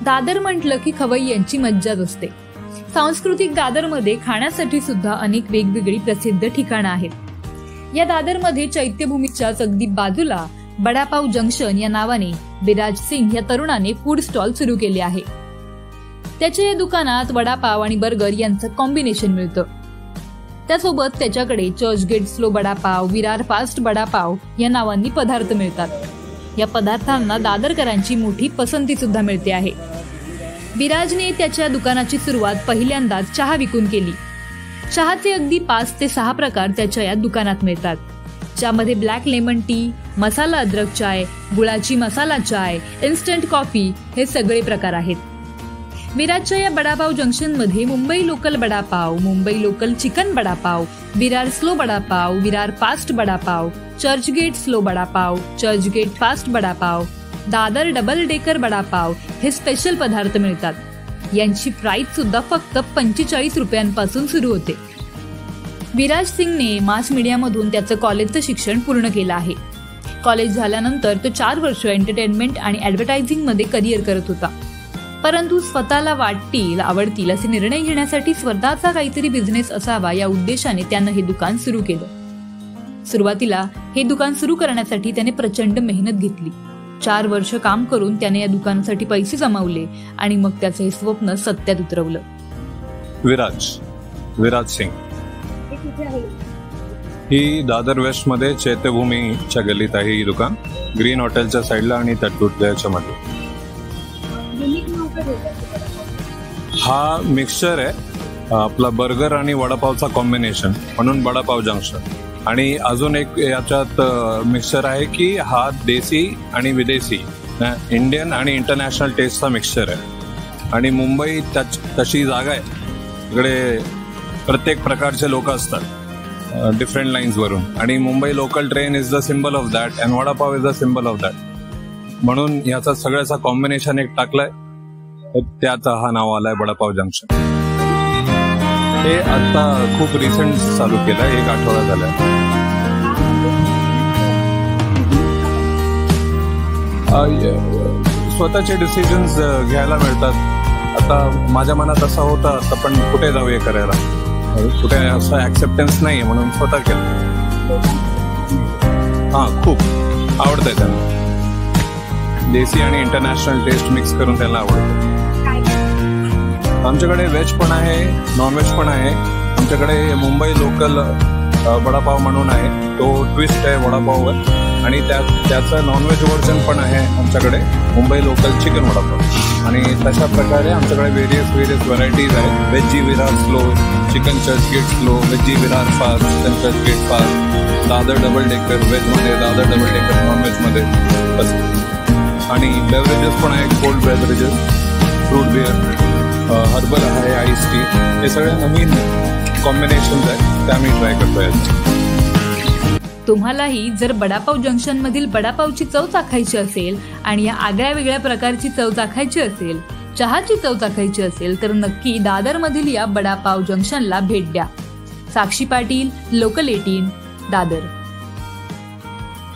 दादर म्हटलं की खवय्यांची मज्जाच असते। सांस्कृतिक दादरमध्ये खाण्यासाठी सुद्धा अनेक वेगवेगळी प्रसिद्ध ठिकाणं आहेत। या दादरमध्ये चैत्यभूमीच्याच अगदी बाजूला वडापाव जंक्शन या नावाने विराज सिंग या तरुणाने फूड स्टॉल सुरू केले आहे। त्याच्या या दुकानात वडापाव आणि बर्गर यांचं कॉम्बिनेशन मिळतं। त्यासोबत त्याच्याकडे चर्चगेट स्लो वडापाव, विरार फास्ट वडापाव या नावांनी पदार्थ मिळतात। या पदार्थांना दादरकरांची मोठी पसंती सुद्धा मिळते आहे। विराजने त्याच्या दुकानाची सुरुवात पहिल्यांदाच चहा विकून केली। चहाचे अगदी 5 ते 6 प्रकार त्याच्या या दुकानात मिळतात। ज्यामध्ये ब्लॅक लेमन टी, मसाला अद्रक चाय, गुळाची मसाला चाय, इन्स्टंट कॉफी हे सगळे प्रकार आहेत। विराजच्या या वडापाव जंक्शन मध्ये Mumbai local vada pav, Mumbai local chicken vada pav, Virar slow vada pav, Virar fast vada pav, Churchgate slow vada pav, Churchgate fast vada pav, Dadar double decker vada pav हे स्पेशल पदार्थ मिळतात। यांची प्राइस सुद्धा फक्त 45 रुपयांपासून सुरू होते। विराज सिंगने मास मीडियामधून त्याचं कॉलेजचं शिक्षण पूर्ण केलं आहे। कॉलेज झाल्यानंतर तो 4 वर्ष एंटरटेनमेंट आणि ऍडव्हर्टायझिंग मध्ये करिअर करत होता। परंतु स्वतःला आवडतील असे निर्णय घेण्यासाठी स्वतःचा काहीतरी बिझनेस असावा या उद्देशाने त्यानं हे दुकान सुरू केलं। सुरुवातीला हे दुकान सुरू करण्यासाठी त्याने प्रचंड मेहनत घेतली। 4 वर्ष काम करून त्याने या दुकानासाठी पैसे जमवले आणि मग त्याचं हे स्वप्न सत्यात उतरवलं। विराज सिंग ही दादर वेस्ट मध्ये चैत्यभूमीच्या गल्लीत आहे। ही दुकान ग्रीन हॉटेलच्या साईडला आणि तटपुटल्याच्या मध्ये। हा मिक्सचर आहे आपला बर्गर आणि वडापावचा कॉम्बिनेशन, म्हणून वडापाव जंक्शन। आणि अजून एक याच्यात मिक्सचर आहे की हा देसी आणि विदेशी इंडियन आणि इंटरनॅशनल टेस्टचा मिक्सचर आहे। आणि मुंबई तशी जागा आहे, इकडे प्रत्येक प्रकारचे लोक असतात डिफरंट लाईन्स वरून, आणि Mumbai local train is the symbol of that and vada pav is the symbol of that. म्हणून याचा सगळ्याचा कॉम्बिनेशन एक टाकलाय, त्याचा हा नाव आलाय वडापाव जंक्शन। हे आता खूप रिसेंट चालू केलंय, 1 आठवडा झालाय। स्वतःचे डिसिजन्स घ्यायला मिळतात। आता माझ्या मनात असं होतं आता पण कुठे जाऊया करायला, कुठे असं ऍक्सेप्टन्स नाही म्हणून स्वतः केलं। खूप आवडतंय त्यांना, देसी आणि इंटरनॅशनल टेस्ट मिक्स करून त्यांना आवडतं। आमच्याकडे व्हेज पण आहे, नॉनव्हेज पण आहे। आमच्याकडे मुंबई लोकल वडापाव म्हणून आहे, तो ट्विस्ट आहे वडापाववर, आणि त्याचं नॉनव्हेज व्हर्जन पण आहे आमच्याकडे, मुंबई लोकल चिकन वडापाव। आणि तशा प्रकारे आमच्याकडे वेरियस व्हरायटीज आहेत। Veggie Virar slow, chicken Churchgate slow, veggie Virar fast, chicken Churchgate fast, Dadar double decker व्हेजमध्ये, दादर डबल डेकर नॉनव्हेजमध्ये असं। आणि बेवरेजेस पण आहे, cold beverages, fruit beer, herbal आहे, आईस टी, हे सगळे नवीन कॉम्बिनेशन्स आहेत, ते आम्ही ट्राय करतोय। तुम्हालाही जर वडापाव जंक्शन मधील वडापावची चव चाखायची असेल आणि या आगळ्या वेगळ्या प्रकारची चव चाखायची असेल, चहाची चव चाखायची असेल, तर नक्की दादर मधील या वडापाव जंक्शनला भेट द्या। साक्षी पाटील, लोकल 18, दादर।